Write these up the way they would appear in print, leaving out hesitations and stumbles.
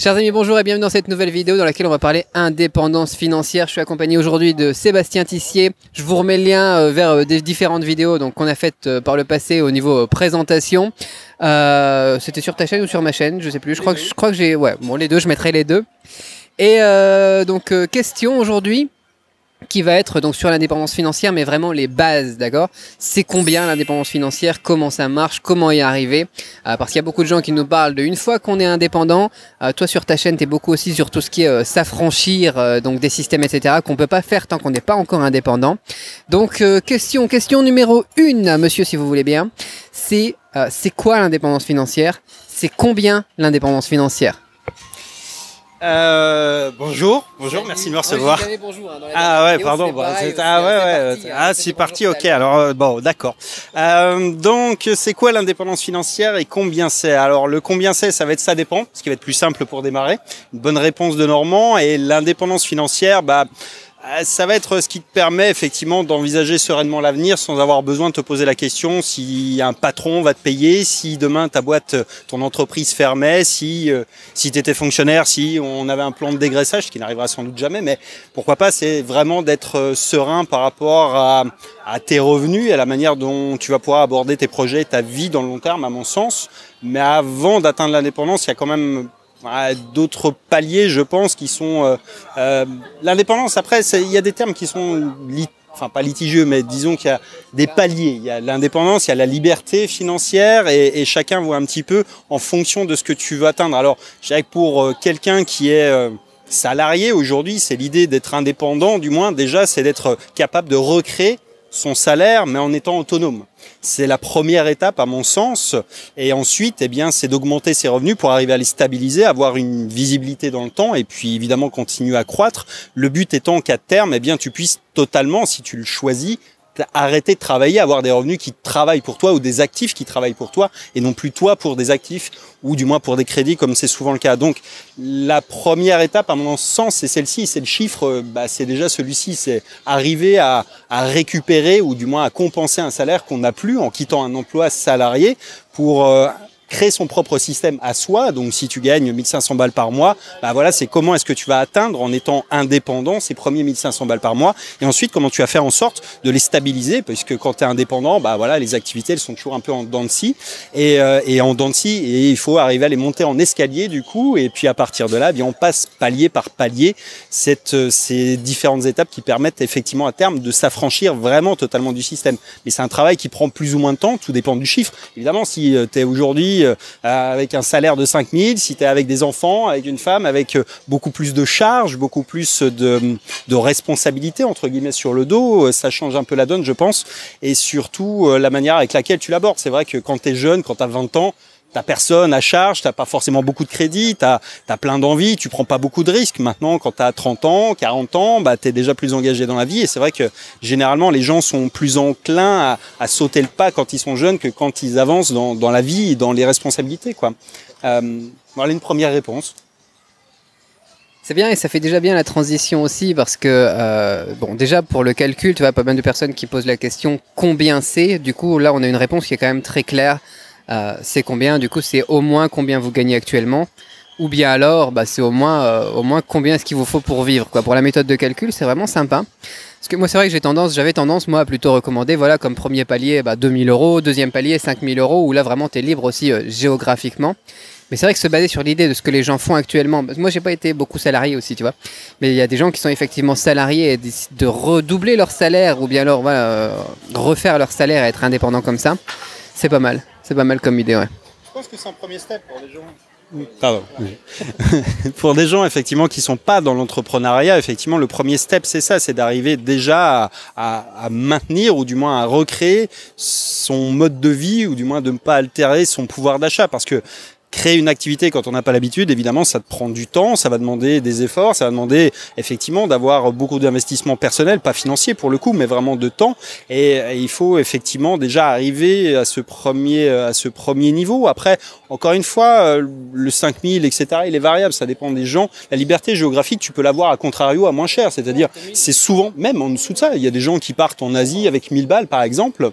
Chers amis, bonjour et bienvenue dans cette nouvelle vidéo dans laquelle on va parler indépendance financière. Je suis accompagné aujourd'hui de Sébastien Tissier. Je vous remets le lien vers des différentes vidéos qu'on a faites par le passé au niveau présentation. C'était sur ta chaîne ou sur ma chaîne, je sais plus. Je crois que j'ai... Ouais, bon, les deux, je mettrai les deux. Et question aujourd'hui qui va être donc sur l'indépendance financière, mais vraiment les bases, d'accord? C'est combien l'indépendance financière? Comment ça marche? Comment y arriver? Parce qu'il y a beaucoup de gens qui nous parlent de une fois qu'on est indépendant. Toi sur ta chaîne, tu es beaucoup aussi sur tout ce qui est s'affranchir donc des systèmes, etc. qu'on peut pas faire tant qu'on n'est pas encore indépendant. Donc question numéro 1, monsieur, si vous voulez bien. C'est quoi l'indépendance financière? C'est combien l'indépendance financière? Bonjour, merci de me recevoir. Bonjour, hein, ouais, pardon. C'est parti, ok. Alors bon, d'accord. Donc c'est quoi l'indépendance financière et combien c'est? Alors le combien c'est, ça va être ça dépend, ce qui va être plus simple pour démarrer. Une bonne réponse de Normand. Et l'indépendance financière, ça va être ce qui te permet effectivement d'envisager sereinement l'avenir sans avoir besoin de te poser la question si un patron va te payer, si demain ta boîte, ton entreprise fermait, si tu étais fonctionnaire, si on avait un plan de dégraissage, ce qui n'arrivera sans doute jamais, mais pourquoi pas, c'est vraiment d'être serein par rapport à tes revenus et à la manière dont tu vas pouvoir aborder tes projets, ta vie dans le long terme, à mon sens. Mais avant d'atteindre l'indépendance, il y a quand même d'autres paliers, je pense, qui sont l'indépendance. Après, il y a des termes qui sont pas litigieux, mais disons qu'il y a des paliers. Il y a l'indépendance, il y a la liberté financière, et chacun voit un petit peu en fonction de ce que tu veux atteindre. Alors, je dirais que pour quelqu'un qui est salarié aujourd'hui, c'est l'idée d'être indépendant. Du moins, déjà, c'est d'être capable de recréer son salaire, mais en étant autonome. C'est la première étape à mon sens. Et ensuite, c'est d'augmenter ses revenus pour arriver à les stabiliser, avoir une visibilité dans le temps et puis évidemment continuer à croître. Le but étant qu'à terme, tu puisses totalement, si tu le choisis, arrêter de travailler, avoir des revenus qui travaillent pour toi ou des actifs qui travaillent pour toi et non plus toi pour des actifs ou du moins pour des crédits comme c'est souvent le cas. Donc la première étape à mon sens c'est celle-ci, c'est le chiffre, c'est déjà celui-ci, c'est arriver à récupérer ou du moins à compenser un salaire qu'on n'a plus en quittant un emploi salarié pour créer son propre système à soi. Donc si tu gagnes 1500 balles par mois, c'est comment est-ce que tu vas atteindre en étant indépendant ces premiers 1500 balles par mois, et ensuite comment tu vas faire en sorte de les stabiliser, parce que quand tu es indépendant, les activités elles sont toujours un peu en dents de scie et il faut arriver à les monter en escalier du coup, et puis à partir de là, on passe palier par palier ces différentes étapes qui permettent effectivement à terme de s'affranchir vraiment totalement du système. Mais c'est un travail qui prend plus ou moins de temps, tout dépend du chiffre. Évidemment, si tu es aujourd'hui avec un salaire de 5000, si tu es avec des enfants, avec une femme, avec beaucoup plus de charges, beaucoup plus de responsabilités entre guillemets sur le dos, ça change un peu la donne, je pense, et surtout la manière avec laquelle tu l'abordes. C'est vrai que quand tu es jeune, quand tu as 20 ans, t'as personne à charge, t'as pas forcément beaucoup de crédit, t'as plein d'envie, tu prends pas beaucoup de risques. Maintenant, quand t'as 30 ans, 40 ans, t'es déjà plus engagé dans la vie. Et c'est vrai que généralement, les gens sont plus enclins à sauter le pas quand ils sont jeunes que quand ils avancent dans la vie et dans les responsabilités, quoi. Voilà une première réponse. C'est bien, et ça fait déjà bien la transition aussi parce que, déjà pour le calcul, tu vois, pas mal de personnes qui posent la question combien c'est. Du coup, là, on a une réponse qui est quand même très claire. C'est combien, du coup c'est au moins combien vous gagnez actuellement, ou bien alors c'est au moins combien est-ce qu'il vous faut pour vivre, quoi. Pour la méthode de calcul, c'est vraiment sympa, parce que moi c'est vrai que j'avais tendance moi à plutôt recommander, voilà, comme premier palier 2000 €, deuxième palier 5000 €, où là vraiment tu es libre aussi géographiquement. Mais c'est vrai que se baser sur l'idée de ce que les gens font actuellement, moi j'ai pas été beaucoup salarié aussi, tu vois, mais il y a des gens qui sont effectivement salariés et décident de redoubler leur salaire, ou bien alors refaire leur salaire et être indépendant comme ça. C'est pas mal. C'est pas mal comme idée, ouais. Je pense que c'est un premier step pour les gens. Pardon. Pour des gens effectivement qui sont pas dans l'entrepreneuriat, effectivement le premier step c'est ça, c'est d'arriver déjà à maintenir ou du moins à recréer son mode de vie, ou du moins de ne pas altérer son pouvoir d'achat, parce que créer une activité quand on n'a pas l'habitude, évidemment, ça te prend du temps, ça va demander des efforts, ça va demander effectivement d'avoir beaucoup d'investissements personnels, pas financiers pour le coup, mais vraiment de temps. Et il faut effectivement déjà arriver à ce premier niveau. Après, encore une fois, le 5000, etc., il est variable, ça dépend des gens. La liberté géographique, tu peux l'avoir à contrario à moins cher, c'est-à-dire c'est souvent, même en dessous de ça, il y a des gens qui partent en Asie avec 1000 balles par exemple,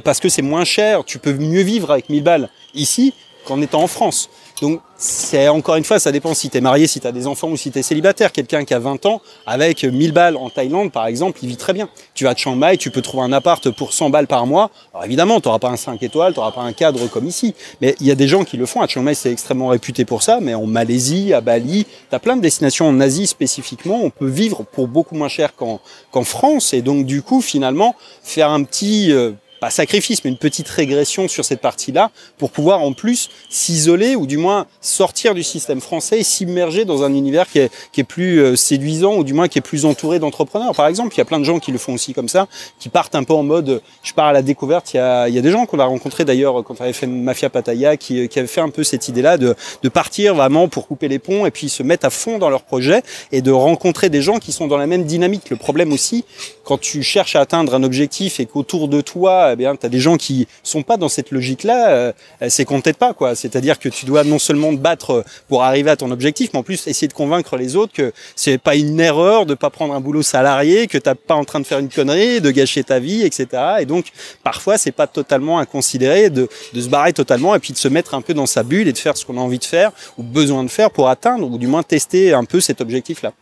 parce que c'est moins cher, tu peux mieux vivre avec 1000 balles ici qu'en étant en France. Donc, c'est encore une fois, ça dépend si tu es marié, si tu as des enfants ou si tu es célibataire. Quelqu'un qui a 20 ans, avec 1000 balles en Thaïlande, par exemple, il vit très bien. Tu vas à Chiang Mai, tu peux trouver un appart pour 100 balles par mois. Alors évidemment, tu n'auras pas un 5 étoiles, tu n'auras pas un cadre comme ici. Mais il y a des gens qui le font. À Chiang Mai, c'est extrêmement réputé pour ça. Mais en Malaisie, à Bali, tu as plein de destinations en Asie spécifiquement. On peut vivre pour beaucoup moins cher qu'en France. Et donc, du coup, finalement, faire un petit... pas sacrifice, mais une petite régression sur cette partie-là pour pouvoir en plus s'isoler ou du moins sortir du système français et s'immerger dans un univers qui est plus séduisant ou du moins qui est plus entouré d'entrepreneurs. Par exemple, il y a plein de gens qui le font aussi comme ça, qui partent un peu en mode je pars à la découverte. Il y a des gens qu'on a rencontrés d'ailleurs quand on avait fait Mafia Pattaya qui avaient fait un peu cette idée-là de partir vraiment pour couper les ponts et puis se mettre à fond dans leur projet et de rencontrer des gens qui sont dans la même dynamique. Le problème aussi, quand tu cherches à atteindre un objectif et qu'autour de toi, eh bien, tu as des gens qui sont pas dans cette logique-là, c'est qu'on t'aide pas, quoi. C'est-à-dire que tu dois non seulement te battre pour arriver à ton objectif, mais en plus essayer de convaincre les autres que c'est pas une erreur de pas prendre un boulot salarié, que t'es pas en train de faire une connerie, de gâcher ta vie, etc. Et donc, parfois, c'est pas totalement inconsidéré de se barrer totalement et puis de se mettre un peu dans sa bulle et de faire ce qu'on a envie de faire ou besoin de faire pour atteindre ou du moins tester un peu cet objectif-là.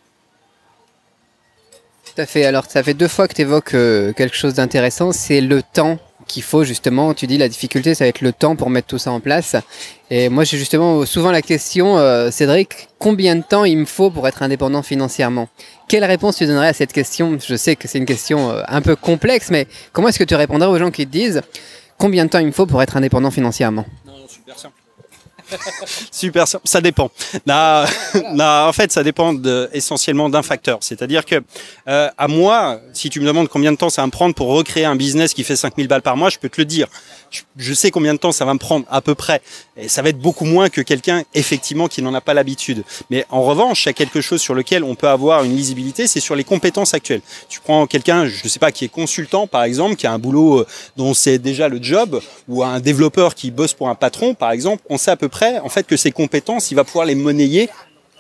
Tout à fait. Alors, ça fait 2 fois que tu évoques quelque chose d'intéressant, c'est le temps qu'il faut justement. Tu dis la difficulté, ça va être le temps pour mettre tout ça en place. Et moi, j'ai justement souvent la question, Cédric, combien de temps il me faut pour être indépendant financièrement? Quelle réponse tu donnerais à cette question? Je sais que c'est une question un peu complexe, mais comment est-ce que tu répondrais aux gens qui te disent combien de temps il me faut pour être indépendant financièrement? Non, super simple. Super, ça dépend. En fait, ça dépend essentiellement d'un facteur. C'est-à-dire que, à moi, si tu me demandes combien de temps ça va me prendre pour recréer un business qui fait 5000 balles par mois, je peux te le dire. Je sais combien de temps ça va me prendre à peu près. Et ça va être beaucoup moins que quelqu'un, effectivement, qui n'en a pas l'habitude. Mais en revanche, il y a quelque chose sur lequel on peut avoir une lisibilité, c'est sur les compétences actuelles. Tu prends quelqu'un, je ne sais pas, qui est consultant, par exemple, qui a un boulot dont c'est déjà le job, ou un développeur qui bosse pour un patron, par exemple, on sait à peu près, en fait, que ses compétences, il va pouvoir les monnayer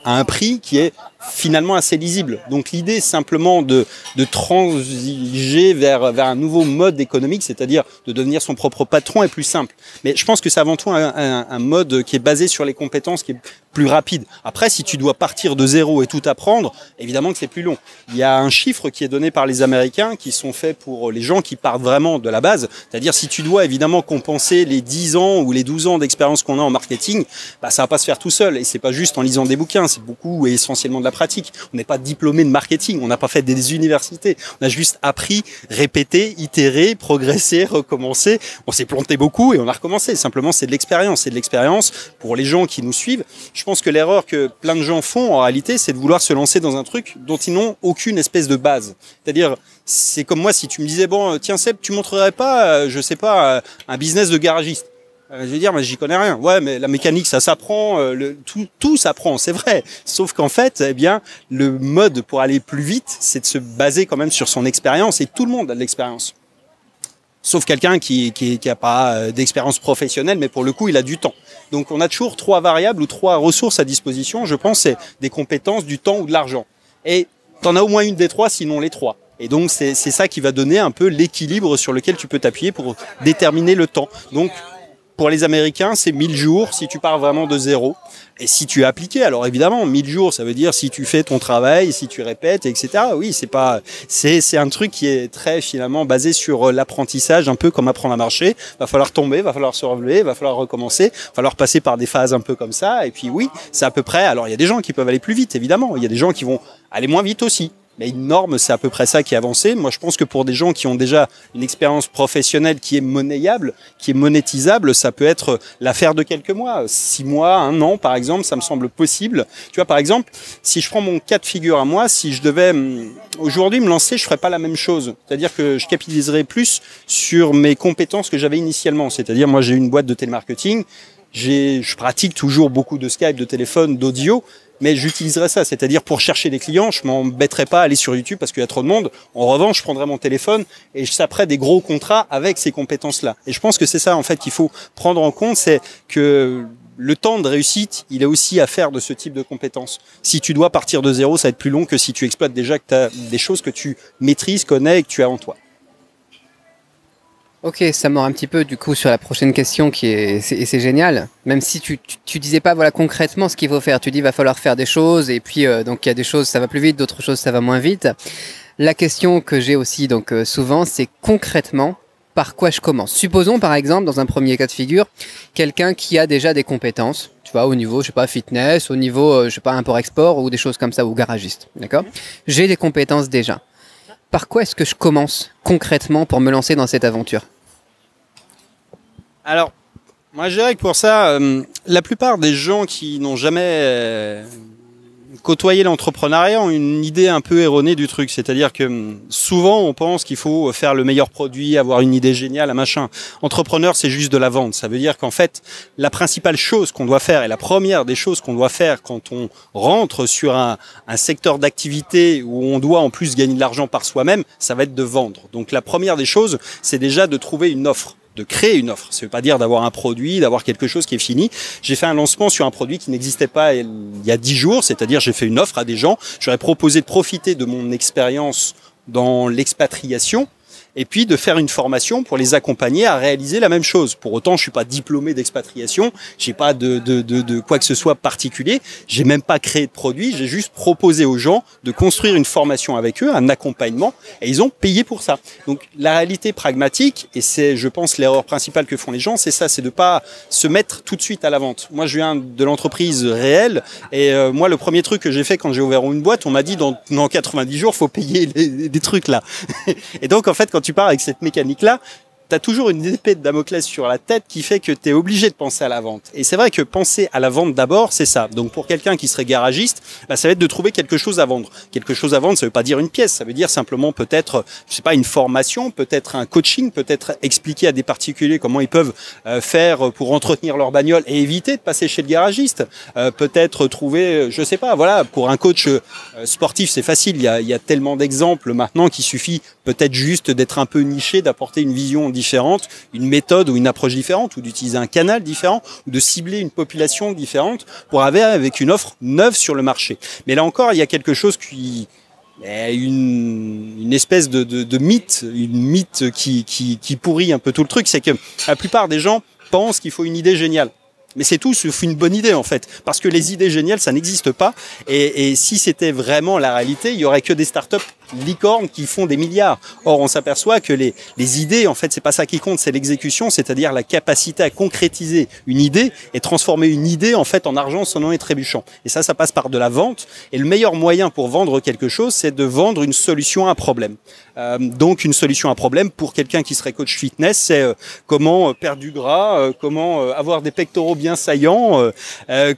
à un prix qui est finalement assez lisible. Donc l'idée simplement de transiger vers un nouveau mode économique, c'est-à-dire de devenir son propre patron, est plus simple. Mais je pense que c'est avant tout un mode qui est basé sur les compétences, qui est plus rapide. Après, si tu dois partir de zéro et tout apprendre, évidemment que c'est plus long. Il y a un chiffre qui est donné par les Américains, qui sont faits pour les gens qui partent vraiment de la base. C'est-à-dire, si tu dois évidemment compenser les 10 ans ou les 12 ans d'expérience qu'on a en marketing, bah, ça va pas se faire tout seul. Et c'est pas juste en lisant des bouquins, c'est beaucoup et essentiellement de la pratique. On n'est pas diplômé de marketing, on n'a pas fait des universités. On a juste appris, répété, itéré, progressé, recommencé. On s'est planté beaucoup et on a recommencé. Simplement, c'est de l'expérience. C'est de l'expérience pour les gens qui nous suivent. Je pense que l'erreur que plein de gens font, en réalité, c'est de vouloir se lancer dans un truc dont ils n'ont aucune espèce de base. C'est-à-dire, c'est comme moi, si tu me disais, bon, tiens Seb, tu montrerais pas, je sais pas, un business de garagiste. Je vais dire, mais j'y connais rien. Ouais, mais la mécanique, ça s'apprend, tout s'apprend, c'est vrai. Sauf qu'en fait, eh bien, le mode pour aller plus vite, c'est de se baser quand même sur son expérience, et tout le monde a de l'expérience. Sauf quelqu'un qui a pas d'expérience professionnelle, mais pour le coup, il a du temps. Donc, on a toujours 3 variables ou 3 ressources à disposition. Je pense, c'est des compétences, du temps ou de l'argent. Et t'en as au moins une des 3, sinon les 3. Et donc, c'est ça qui va donner un peu l'équilibre sur lequel tu peux t'appuyer pour déterminer le temps. Donc, pour les Américains, c'est 1000 jours si tu pars vraiment de zéro. Et si tu es appliqué, alors évidemment, 1000 jours, ça veut dire si tu fais ton travail, si tu répètes, etc. Oui, c'est un truc qui est très finalement basé sur l'apprentissage, un peu comme apprendre à marcher. Va falloir tomber, va falloir se relever, va falloir recommencer, va falloir passer par des phases un peu comme ça. Et puis oui, c'est à peu près. Alors il y a des gens qui peuvent aller plus vite, évidemment. Il y a des gens qui vont aller moins vite aussi. Mais une norme, c'est à peu près ça qui est avancé. Moi, je pense que pour des gens qui ont déjà une expérience professionnelle qui est monnayable, qui est monétisable, ça peut être l'affaire de quelques mois. 6 mois, 1 an, par exemple, ça me semble possible. Tu vois, par exemple, si je prends mon cas de figure à moi, si je devais aujourd'hui me lancer, je ferais pas la même chose. C'est-à-dire que je capitaliserais plus sur mes compétences que j'avais initialement. C'est-à-dire, moi, j'ai une boîte de télémarketing. Je pratique toujours beaucoup de Skype, de téléphone, d'audio. Mais j'utiliserai ça, c'est-à-dire pour chercher des clients, je m'embêterai pas à aller sur YouTube parce qu'il y a trop de monde. En revanche, je prendrai mon téléphone et je saperai des gros contrats avec ces compétences-là. Et je pense que c'est ça en fait qu'il faut prendre en compte, c'est que le temps de réussite, il est aussi à faire de ce type de compétences. Si tu dois partir de zéro, ça va être plus long que si tu exploites déjà que tu as des choses que tu maîtrises, connais et que tu as en toi. Ok, ça m'aura un petit peu du coup sur la prochaine question et c'est génial. Même si tu disais pas voilà concrètement ce qu'il faut faire, tu dis va falloir faire des choses et puis donc il y a des choses ça va plus vite, d'autres choses ça va moins vite. La question que j'ai aussi donc souvent c'est concrètement par quoi je commence. Supposons par exemple dans un premier cas de figure quelqu'un qui a déjà des compétences, tu vois au niveau je sais pas fitness, au niveau je sais pas import-export ou des choses comme ça ou garagiste, d'accord? J'ai des compétences déjà. Par quoi est-ce que je commence concrètement pour me lancer dans cette aventure? Alors, moi je dirais que pour ça, la plupart des gens qui n'ont jamais côtoyé l'entrepreneuriat ont une idée un peu erronée du truc. C'est-à-dire que souvent on pense qu'il faut faire le meilleur produit, avoir une idée géniale, un machin. Entrepreneur, c'est juste de la vente. Ça veut dire qu'en fait, la principale chose qu'on doit faire et la première des choses qu'on doit faire quand on rentre sur un secteur d'activité où on doit en plus gagner de l'argent par soi-même, ça va être de vendre. Donc la première des choses, c'est déjà de trouver une offre, de créer une offre. Ça ne veut pas dire d'avoir un produit, d'avoir quelque chose qui est fini. J'ai fait un lancement sur un produit qui n'existait pas il y a 10 jours, c'est-à-dire j'ai fait une offre à des gens. J'aurais proposé de profiter de mon expérience dans l'expatriation et puis de faire une formation pour les accompagner à réaliser la même chose. Pour autant, je suis pas diplômé d'expatriation, j'ai pas de quoi que ce soit particulier, j'ai même pas créé de produit, j'ai juste proposé aux gens de construire une formation avec eux, un accompagnement, et ils ont payé pour ça. Donc la réalité pragmatique, et c'est, je pense, l'erreur principale que font les gens, c'est ça, c'est de pas se mettre tout de suite à la vente. Moi, je viens de l'entreprise réelle, et moi, le premier truc que j'ai fait quand j'ai ouvert une boîte, on m'a dit dans 90 jours, faut payer des trucs là. Et donc, en fait, quand tu pars avec cette mécanique-là, tu as toujours une épée de Damoclès sur la tête qui fait que tu es obligé de penser à la vente. Et c'est vrai que penser à la vente d'abord, c'est ça. Donc pour quelqu'un qui serait garagiste, bah, ça va être de trouver quelque chose à vendre. Quelque chose à vendre, ça veut pas dire une pièce, ça veut dire simplement peut-être, je sais pas, une formation, peut-être un coaching, peut-être expliquer à des particuliers comment ils peuvent faire pour entretenir leur bagnole et éviter de passer chez le garagiste. Peut-être trouver, je sais pas, voilà, pour un coach sportif, c'est facile. Il y a tellement d'exemples maintenant qu'il suffit peut-être juste d'être un peu niché, d'apporter une vision différente, une méthode ou une approche différente, ou d'utiliser un canal différent, ou de cibler une population différente pour arriver avec une offre neuve sur le marché. Mais là encore, il y a quelque chose qui est une espèce de mythe, une mythe qui pourrit un peu tout le truc, c'est que la plupart des gens pensent qu'il faut une idée géniale. Mais c'est tout, sauf une bonne idée en fait, parce que les idées géniales, ça n'existe pas. Et si c'était vraiment la réalité, il y aurait que des startups licornes qui font des milliards. Or, on s'aperçoit que les idées, en fait, c'est pas ça qui compte, c'est l'exécution, c'est-à-dire la capacité à concrétiser une idée et transformer une idée en fait en argent sonnant et trébuchant. Et ça passe par de la vente. Et le meilleur moyen pour vendre quelque chose, c'est de vendre une solution à un problème. Donc, une solution à un problème pour quelqu'un qui serait coach fitness, c'est comment perdre du gras, comment avoir des pectoraux bien saillants,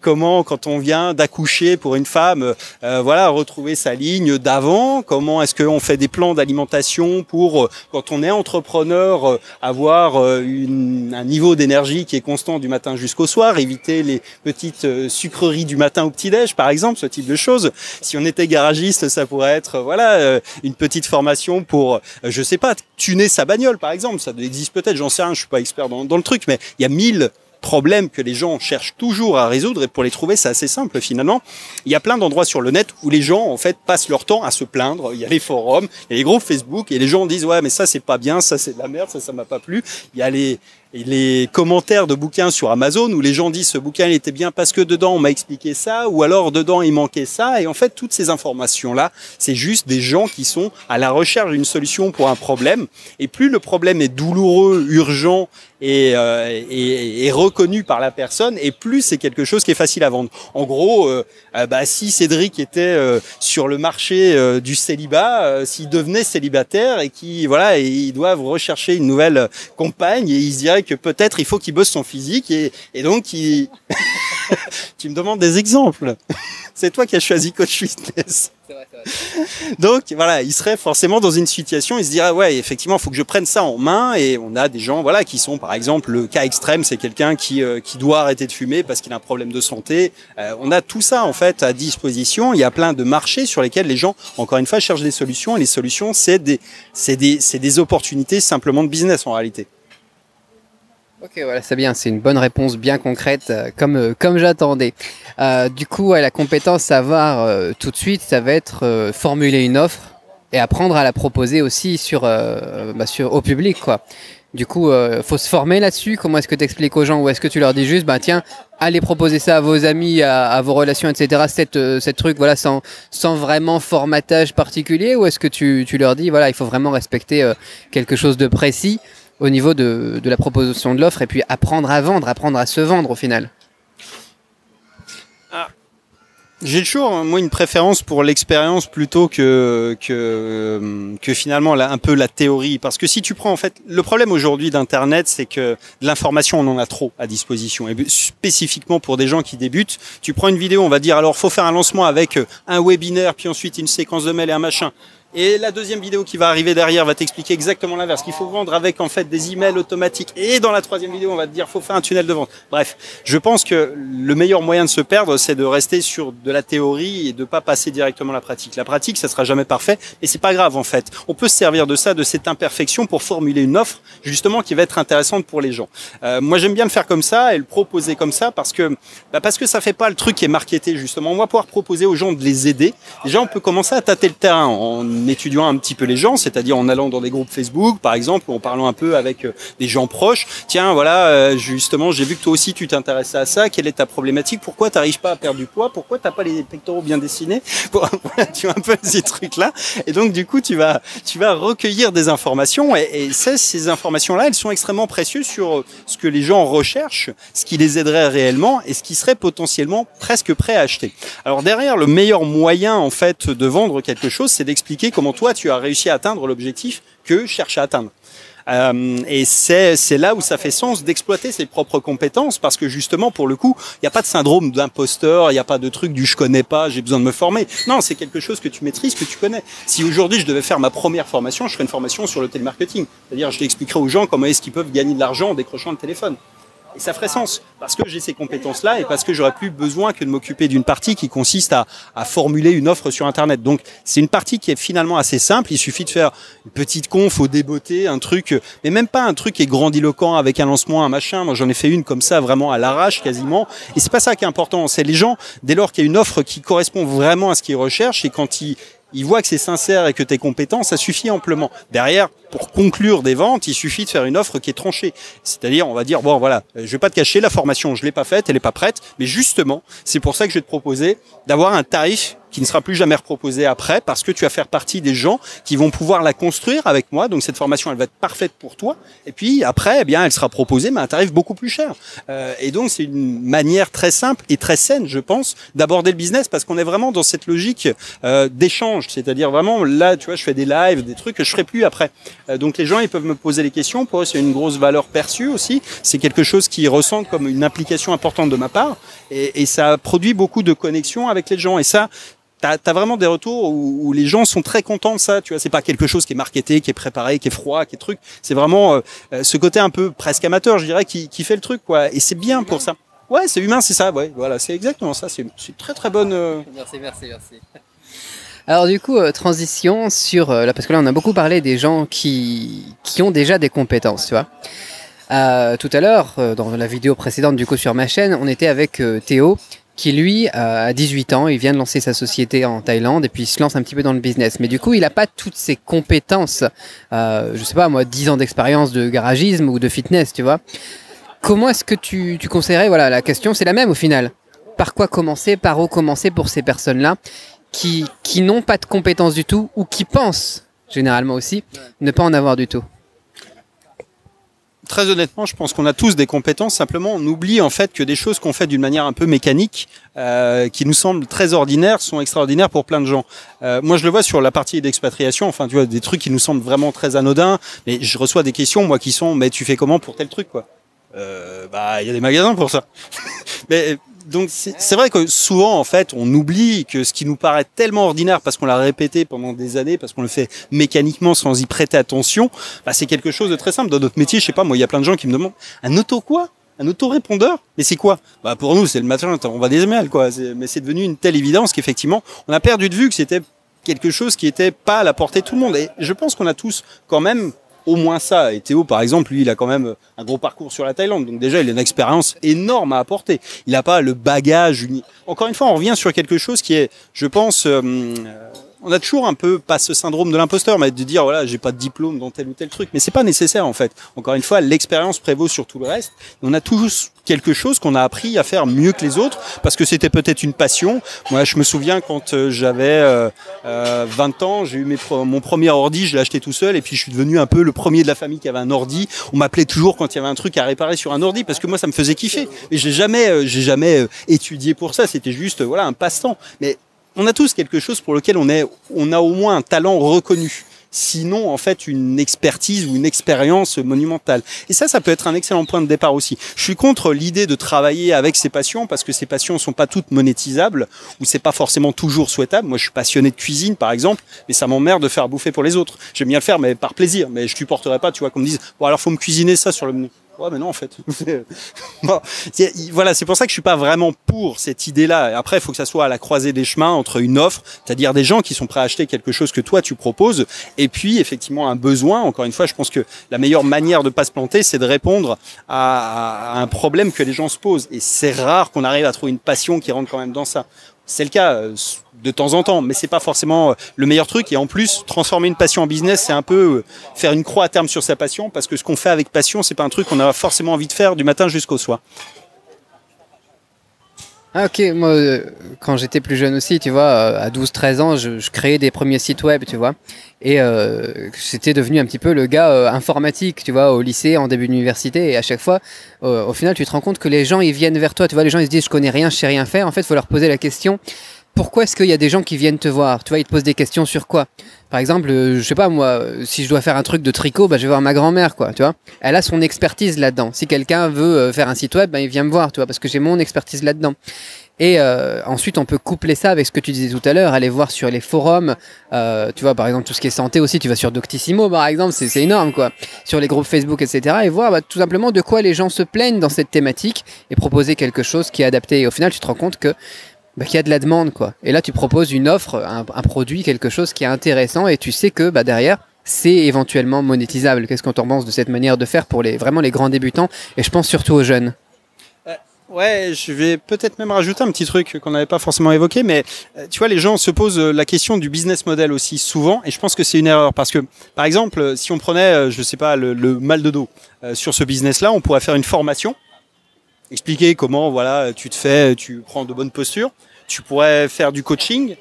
comment quand on vient d'accoucher pour une femme, voilà, retrouver sa ligne d'avant, comment est-ce qu'on fait des plans d'alimentation pour, quand on est entrepreneur, avoir un niveau d'énergie qui est constant du matin jusqu'au soir, éviter les petites sucreries du matin au petit-déj, par exemple, ce type de choses. Si on était garagiste, ça pourrait être voilà une petite formation pour, je sais pas, tuner sa bagnole, par exemple. Ça existe peut-être, j'en sais rien, je suis pas expert dans le truc, mais il y a 1000 problèmes que les gens cherchent toujours à résoudre, et pour les trouver, c'est assez simple finalement. Il y a plein d'endroits sur le net où les gens en fait passent leur temps à se plaindre. Il y a les forums, il y a les groupes Facebook, et les gens disent ouais mais ça c'est pas bien, ça c'est de la merde, ça m'a pas plu. Il y a les commentaires de bouquins sur Amazon où les gens disent ce bouquin il était bien parce que dedans on m'a expliqué ça, ou alors dedans il manquait ça. Et en fait toutes ces informations là, c'est juste des gens qui sont à la recherche d'une solution pour un problème, et plus le problème est douloureux, urgent et reconnu par la personne, et plus c'est quelque chose qui est facile à vendre. En gros, si Cédric était sur le marché du célibat, s'il devenait célibataire et ils doivent rechercher une nouvelle compagne, et ils se diraient que peut-être il faut qu'il bosse son physique, et donc tu me demandes des exemples. C'est toi qui as choisi coach fitness. C'est vrai. Donc voilà, il serait forcément dans une situation, il se dirait ouais effectivement il faut que je prenne ça en main. Et on a des gens voilà qui sont, par exemple, le cas extrême, c'est quelqu'un qui doit arrêter de fumer parce qu'il a un problème de santé. On a tout ça en fait à disposition. Il y a plein de marchés sur lesquels les gens, encore une fois, cherchent des solutions, et les solutions c'est des opportunités simplement de business en réalité. Ok, voilà, c'est bien, c'est une bonne réponse bien concrète, comme j'attendais. Du coup, la compétence à avoir tout de suite, ça va être formuler une offre et apprendre à la proposer aussi au public, quoi. Du coup, faut se former là-dessus. Comment est-ce que tu expliques aux gens ou est-ce que tu leur dis juste, bah tiens, allez proposer ça à vos amis, à vos relations, etc. Cette truc, voilà, sans vraiment formatage particulier, ou est-ce que tu leur dis, voilà, il faut vraiment respecter quelque chose de précis au niveau de la proposition de l'offre et puis apprendre à vendre, apprendre à se vendre au final? J'ai toujours, moi, une préférence pour l'expérience plutôt que finalement un peu la théorie. Parce que si tu prends, en fait, le problème aujourd'hui d'Internet, c'est que de l'information, on en a trop à disposition. Et spécifiquement pour des gens qui débutent, tu prends une vidéo, on va dire, alors, faut faire un lancement avec un webinaire, puis ensuite une séquence de mails et un machin. Et la deuxième vidéo qui va arriver derrière va t'expliquer exactement l'inverse, qu'il faut vendre avec en fait des emails automatiques. Et dans la troisième vidéo, on va te dire faut faire un tunnel de vente. Bref, je pense que le meilleur moyen de se perdre, c'est de rester sur de la théorie et de pas passer directement à la pratique. La pratique, ça sera jamais parfait, et c'est pas grave en fait. On peut se servir de ça, de cette imperfection, pour formuler une offre justement qui va être intéressante pour les gens. Moi, j'aime bien le faire comme ça et le proposer comme ça parce que ça fait pas le truc qui est marketé justement. On va pouvoir proposer aux gens de les aider. Déjà, on peut commencer à tâter le terrain en étudiant un petit peu les gens, c'est-à-dire en allant dans des groupes Facebook, par exemple, ou en parlant un peu avec des gens proches. Tiens, voilà, justement, j'ai vu que toi aussi tu t'intéressais à ça. Quelle est ta problématique? Pourquoi tu n'arrives pas à perdre du poids? Pourquoi tu n'as pas les pectoraux bien dessinés? Tu vois un peu ces trucs-là. Et donc, du coup, tu vas recueillir des informations. Et ces informations-là, elles sont extrêmement précieuses sur ce que les gens recherchent, ce qui les aiderait réellement et ce qui serait potentiellement presque prêt à acheter. Alors derrière, le meilleur moyen en fait de vendre quelque chose, c'est d'expliquer comment toi tu as réussi à atteindre l'objectif que cherche à atteindre. Et c'est là où ça fait sens d'exploiter ses propres compétences parce que justement pour le coup il n'y a pas de syndrome d'imposteur, il n'y a pas de truc du je connais pas, j'ai besoin de me former. Non, c'est quelque chose que tu maîtrises, que tu connais. Si aujourd'hui je devais faire ma première formation, je ferais une formation sur le télémarketing, c'est-à-dire je t'expliquerai aux gens comment est-ce qu'ils peuvent gagner de l'argent en décrochant le téléphone. Et ça ferait sens, parce que j'ai ces compétences-là et parce que j'aurais plus besoin que de m'occuper d'une partie qui consiste à formuler une offre sur Internet. Donc, c'est une partie qui est finalement assez simple. Il suffit de faire une petite conf au débeauté, un truc, mais même pas un truc qui est grandiloquent avec un lancement, un machin. Moi, j'en ai fait une comme ça, vraiment à l'arrache, quasiment. Et c'est pas ça qui est important. C'est les gens, dès lors qu'il y a une offre qui correspond vraiment à ce qu'ils recherchent et quand ils voient que c'est sincère et que tu es compétent, ça suffit amplement. Derrière, pour conclure des ventes, il suffit de faire une offre qui est tranchée. C'est-à-dire, on va dire, bon voilà, je vais pas te cacher, la formation, je l'ai pas faite, elle est pas prête, mais justement, c'est pour ça que je vais te proposer d'avoir un tarif qui ne sera plus jamais reproposé après, parce que tu vas faire partie des gens qui vont pouvoir la construire avec moi. Donc cette formation, elle va être parfaite pour toi. Et puis après, eh bien, elle sera proposée, mais à un tarif beaucoup plus cher. Et donc c'est une manière très simple et très saine, je pense, d'aborder le business, parce qu'on est vraiment dans cette logique d'échange. C'est-à-dire vraiment, là, tu vois, je fais des lives, des trucs que je ferai plus après. Donc les gens, ils peuvent me poser les questions. Pour eux, c'est une grosse valeur perçue aussi. C'est quelque chose qu'ils ressentent comme une implication importante de ma part. Et ça produit beaucoup de connexions avec les gens. Et ça, t'as vraiment des retours où les gens sont très contents de ça. Tu vois, c'est pas quelque chose qui est marketé, qui est préparé, qui est froid, qui est truc. C'est vraiment ce côté un peu presque amateur, je dirais, qui fait le truc, quoi. Et c'est bien pour ça. Ouais, c'est humain, c'est ça. Ouais, voilà, c'est exactement ça. C'est une très très bonne. Merci. Alors du coup, transition sur là, parce que là on a beaucoup parlé des gens qui ont déjà des compétences, tu vois. Tout à l'heure, dans la vidéo précédente du coup sur ma chaîne, on était avec Théo, qui lui a 18 ans, il vient de lancer sa société en Thaïlande et puis il se lance un petit peu dans le business. Mais du coup, il n'a pas toutes ses compétences, je sais pas moi, 10 ans d'expérience de garagisme ou de fitness, tu vois. Comment est-ce que tu conseillerais, voilà, la question c'est la même au final. Par quoi commencer, par où commencer pour ces personnes-là qui n'ont pas de compétences du tout ou qui pensent, généralement aussi, ne pas en avoir du tout? Très honnêtement, je pense qu'on a tous des compétences. Simplement, on oublie en fait que des choses qu'on fait d'une manière un peu mécanique, qui nous semblent très ordinaires, sont extraordinaires pour plein de gens. Moi, je le vois sur la partie d'expatriation. Enfin, tu vois, des trucs qui nous semblent vraiment très anodins. Mais je reçois des questions, moi, qui sont, mais tu fais comment pour tel truc, quoi? Bah, il y a des magasins pour ça. Mais donc c'est vrai que souvent en fait on oublie que ce qui nous paraît tellement ordinaire parce qu'on l'a répété pendant des années, parce qu'on le fait mécaniquement sans y prêter attention, bah, c'est quelque chose de très simple. Dans notre métier, je sais pas moi, il y a plein de gens qui me demandent un auto quoi? Un autorépondeur? Mais c'est quoi? Bah pour nous c'est le matin, on va des emails quoi. Mais c'est devenu une telle évidence qu'effectivement on a perdu de vue que c'était quelque chose qui était pas à la portée de tout le monde. Et je pense qu'on a tous quand même au moins ça. Et Théo, par exemple, lui, il a quand même un gros parcours sur la Thaïlande. Donc déjà, il a une expérience énorme à apporter. Il n'a pas le bagage unique. Encore une fois, on revient sur quelque chose qui est, je pense, on a toujours un peu, pas ce syndrome de l'imposteur, mais de dire, voilà, j'ai pas de diplôme dans tel ou tel truc. Mais c'est pas nécessaire, en fait. Encore une fois, l'expérience prévaut sur tout le reste. On a toujours quelque chose qu'on a appris à faire mieux que les autres, parce que c'était peut-être une passion. Moi, je me souviens quand j'avais 20 ans, j'ai eu mon premier ordi, je l'ai acheté tout seul, et puis je suis devenu un peu le premier de la famille qui avait un ordi. On m'appelait toujours quand il y avait un truc à réparer sur un ordi, parce que moi, ça me faisait kiffer. Et j'ai jamais étudié pour ça. C'était juste, voilà, un passe-temps. Mais on a tous quelque chose pour lequel on a au moins un talent reconnu. Sinon, en fait, une expertise ou une expérience monumentale. Et ça peut être un excellent point de départ aussi. Je suis contre l'idée de travailler avec ses passions, parce que ces passions ne sont pas toutes monétisables, ou c'est pas forcément toujours souhaitable. Moi, je suis passionné de cuisine, par exemple, mais ça m'emmerde de faire bouffer pour les autres. J'aime bien le faire, mais par plaisir. Mais je supporterais pas, tu vois, qu'on me dise, bon, alors faut me cuisiner ça sur le menu. Ouais, mais non, en fait. Bon, voilà, c'est pour ça que je suis pas vraiment pour cette idée-là. Après, il faut que ça soit à la croisée des chemins entre une offre, c'est-à-dire des gens qui sont prêts à acheter quelque chose que toi tu proposes, et puis effectivement un besoin. Encore une fois, je pense que la meilleure manière de pas se planter, c'est de répondre à un problème que les gens se posent. Et c'est rare qu'on arrive à trouver une passion qui rentre quand même dans ça. C'est le cas de temps en temps, mais c'est pas forcément le meilleur truc. Et en plus, transformer une passion en business, c'est un peu faire une croix à terme sur sa passion, parce que ce qu'on fait avec passion, c'est pas un truc qu'on a forcément envie de faire du matin jusqu'au soir. Ah ok, moi quand j'étais plus jeune aussi, tu vois, à 12-13 ans, je créais des premiers sites web, tu vois, et j'étais devenu un petit peu le gars informatique, tu vois, au lycée, en début d'université, et à chaque fois, au final, tu te rends compte que les gens, ils viennent vers toi, tu vois, les gens, ils se disent, je connais rien, je sais rien faire, en fait, il faut leur poser la question, pourquoi est-ce qu'il y a des gens qui viennent te voir? Tu vois, ils te posent des questions sur quoi? Par exemple, je sais pas moi, si je dois faire un truc de tricot, bah, je vais voir ma grand-mère, quoi, tu vois. Elle a son expertise là-dedans. Si quelqu'un veut faire un site web, bah, il vient me voir, tu vois, parce que j'ai mon expertise là-dedans. Et ensuite, on peut coupler ça avec ce que tu disais tout à l'heure, aller voir sur les forums, tu vois, par exemple, tout ce qui est santé aussi, tu vas sur Doctissimo, par exemple, c'est énorme, quoi. Sur les groupes Facebook, etc. Et voir tout simplement de quoi les gens se plaignent dans cette thématique et proposer quelque chose qui est adapté. Et au final, tu te rends compte que qu'il y a de la demande, quoi. Et là, tu proposes une offre, un produit, quelque chose qui est intéressant et tu sais que derrière, c'est éventuellement monétisable. Qu'est-ce qu'on t'en pense de cette manière de faire pour vraiment les grands débutants? Et je pense surtout aux jeunes. Ouais, je vais peut-être même rajouter un petit truc qu'on n'avait pas forcément évoqué, mais tu vois, les gens se posent la question du business model aussi souvent, et je pense que c'est une erreur, parce que, par exemple, si on prenait, je sais pas, le mal de dos, sur ce business-là, on pourrait faire une formation, expliquer comment, voilà, tu prends de bonnes postures, tu pourrais faire du coaching,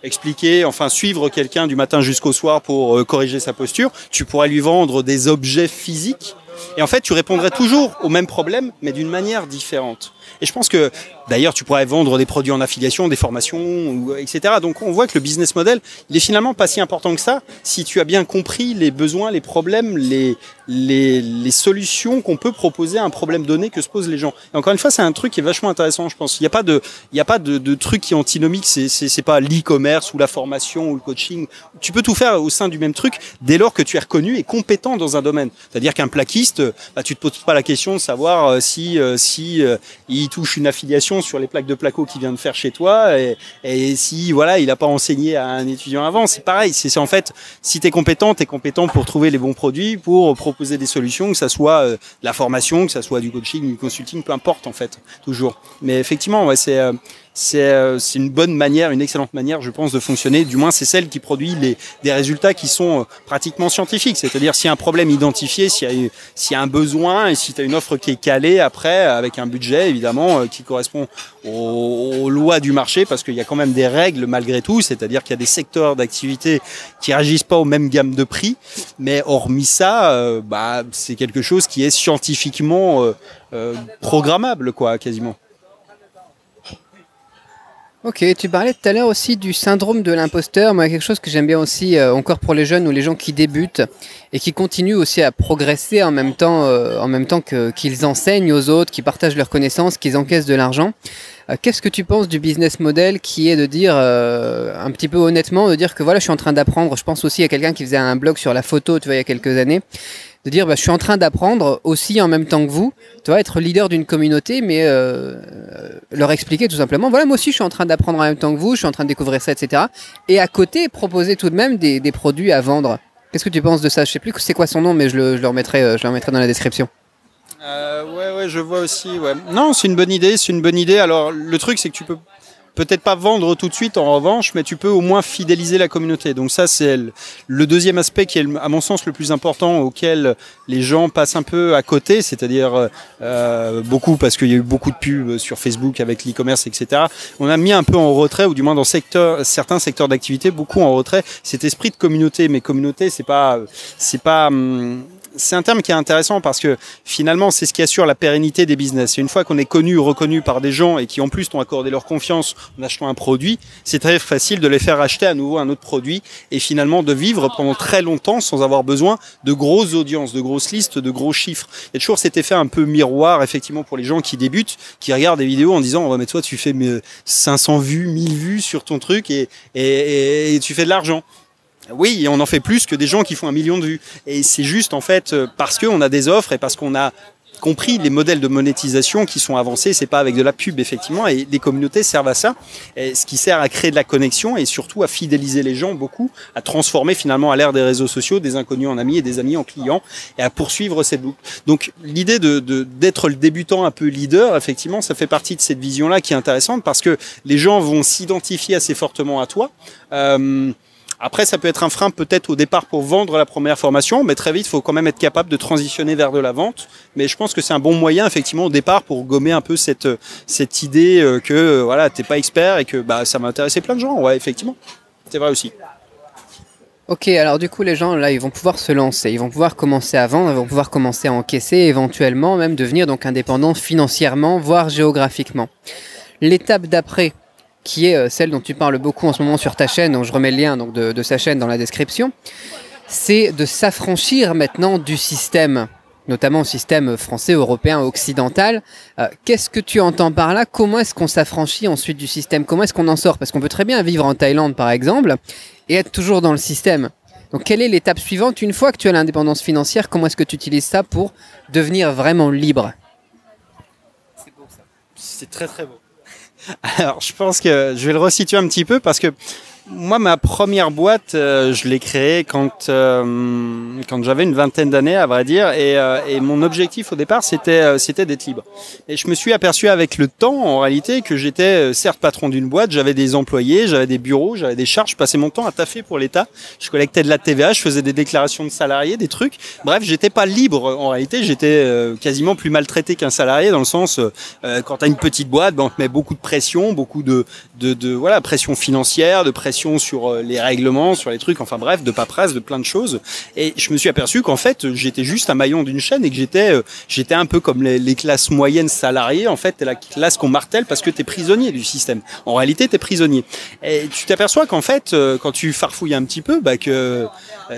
expliquer, enfin suivre quelqu'un du matin jusqu'au soir pour corriger sa posture, tu pourrais lui vendre des objets physiques, et en fait, tu répondrais toujours au même problème, mais d'une manière différente. Et je pense que, d'ailleurs, tu pourrais vendre des produits en affiliation, des formations, etc. Donc, on voit que le business model, il est finalement pas si important que ça, si tu as bien compris les besoins, les problèmes, les solutions qu'on peut proposer à un problème donné que se posent les gens. Et encore une fois, c'est un truc qui est vachement intéressant, je pense. Il n'y a pas de truc qui est antinomique, c'est pas l'e-commerce ou la formation ou le coaching. Tu peux tout faire au sein du même truc dès lors que tu es reconnu et compétent dans un domaine. C'est-à-dire qu'un plaquiste, tu te poses pas la question de savoir si il touche une affiliation sur les plaques de placo qu'il vient de faire chez toi et si voilà, il a pas enseigné à un étudiant avant. C'est pareil, c'est en fait, si tu es compétent pour trouver les bons produits, pour proposer des solutions, que ça soit la formation, que ça soit du coaching, du consulting, peu importe en fait, toujours. Mais effectivement, ouais, c'est une bonne manière, une excellente manière, je pense, de fonctionner. Du moins, c'est celle qui produit des résultats qui sont pratiquement scientifiques. C'est-à-dire, s'il y a un problème identifié, s'il y a un besoin et si tu as une offre qui est calée après, avec un budget, évidemment, qui correspond aux lois du marché, parce qu'il y a quand même des règles malgré tout. C'est-à-dire qu'il y a des secteurs d'activité qui réagissent pas aux mêmes gammes de prix. Mais hormis ça, c'est quelque chose qui est scientifiquement programmable, quoi, quasiment. Ok, tu parlais tout à l'heure aussi du syndrome de l'imposteur. Moi, quelque chose que j'aime bien aussi, encore pour les jeunes ou les gens qui débutent et qui continuent aussi à progresser en même temps qu'ils enseignent aux autres, qui partagent leurs connaissances, qu'ils encaissent de l'argent. Qu'est-ce que tu penses du business model qui est de dire, un petit peu honnêtement, de dire que voilà, je suis en train d'apprendre. Je pense aussi à quelqu'un qui faisait un blog sur la photo, tu vois, il y a quelques années. De dire, je suis en train d'apprendre aussi en même temps que vous, tu vois, être leader d'une communauté, mais leur expliquer tout simplement, voilà, moi aussi je suis en train d'apprendre en même temps que vous, je suis en train de découvrir ça, etc. Et à côté, proposer tout de même des produits à vendre. Qu'est-ce que tu penses de ça? Je sais plus c'est quoi son nom, mais je le remettrai dans la description. Ouais, je vois aussi, ouais. Non, c'est une bonne idée, c'est une bonne idée. Alors, le truc, c'est que peut-être pas vendre tout de suite en revanche, mais tu peux au moins fidéliser la communauté. Donc ça, c'est le deuxième aspect qui est, à mon sens, le plus important, auquel les gens passent un peu à côté, c'est-à-dire beaucoup, parce qu'il y a eu beaucoup de pubs sur Facebook avec l'e-commerce, etc. On a mis un peu en retrait, ou du moins dans certains secteurs d'activité, beaucoup en retrait, cet esprit de communauté. Mais communauté, c'est un terme qui est intéressant parce que finalement, c'est ce qui assure la pérennité des business. Et une fois qu'on est connu ou reconnu par des gens et qui en plus t'ont accordé leur confiance en achetant un produit, c'est très facile de les faire acheter à nouveau un autre produit et finalement de vivre pendant très longtemps sans avoir besoin de grosses audiences, de grosses listes, de gros chiffres. Il y a toujours cet effet un peu miroir, effectivement, pour les gens qui débutent, qui regardent des vidéos en disant, oh, mais toi, tu fais 500 vues, 1000 vues sur ton truc et tu fais de l'argent. Oui, et on en fait plus que des gens qui font 1 million de vues. Et c'est juste en fait parce qu'on a des offres et parce qu'on a compris les modèles de monétisation qui sont avancés. C'est pas avec de la pub effectivement. Et les communautés servent à ça, et ce qui sert à créer de la connexion et surtout à fidéliser les gens beaucoup, à transformer finalement à l'ère des réseaux sociaux des inconnus en amis et des amis en clients et à poursuivre cette boucle. Donc l'idée d'être le débutant un peu leader, effectivement, ça fait partie de cette vision-là qui est intéressante parce que les gens vont s'identifier assez fortement à toi. Après, ça peut être un frein peut-être au départ pour vendre la première formation, mais très vite, il faut quand même être capable de transitionner vers de la vente. Mais je pense que c'est un bon moyen, effectivement, au départ, pour gommer un peu cette idée que voilà, t'es pas expert et que ça va intéresser plein de gens. Ouais, effectivement, c'est vrai aussi. Ok, alors du coup, les gens, là, ils vont pouvoir se lancer, ils vont pouvoir commencer à vendre, ils vont pouvoir commencer à encaisser, éventuellement même devenir donc indépendants financièrement, voire géographiquement. L'étape d'après, qui est celle dont tu parles beaucoup en ce moment sur ta chaîne, donc je remets le lien donc, de sa chaîne dans la description, c'est de s'affranchir maintenant du système, notamment au système français, européen, occidental. Qu'est-ce que tu entends par là? Comment est-ce qu'on s'affranchit ensuite du système? Comment est-ce qu'on en sort? Parce qu'on peut très bien vivre en Thaïlande, par exemple, et être toujours dans le système. Donc, quelle est l'étape suivante? Une fois que tu as l'indépendance financière, comment est-ce que tu utilises ça pour devenir vraiment libre? C'est beau, ça. C'est très, très beau. Alors, je pense que je vais le resituer un petit peu parce que moi, ma première boîte, je l'ai créée quand j'avais une vingtaine d'années, à vrai dire, et mon objectif au départ, c'était d'être libre. Et je me suis aperçu avec le temps, en réalité, que j'étais certes patron d'une boîte, j'avais des employés, j'avais des bureaux, j'avais des charges, je passais mon temps à taffer pour l'État, je collectais de la TVA, je faisais des déclarations de salariés, des trucs. Bref, j'étais pas libre en réalité, j'étais quasiment plus maltraité qu'un salarié dans le sens quand t'as une petite boîte, on te met beaucoup de pression, beaucoup de voilà, pression financière, de pression sur les règlements, sur les trucs, enfin bref, de paperasse, de plein de choses. Et je me suis aperçu qu'en fait, j'étais juste un maillon d'une chaîne et que j'étais un peu comme les classes moyennes salariées. En fait, t'es la classe qu'on martèle parce que t'es prisonnier du système. En réalité, t'es prisonnier. Et tu t'aperçois qu'en fait, quand tu farfouilles un petit peu, que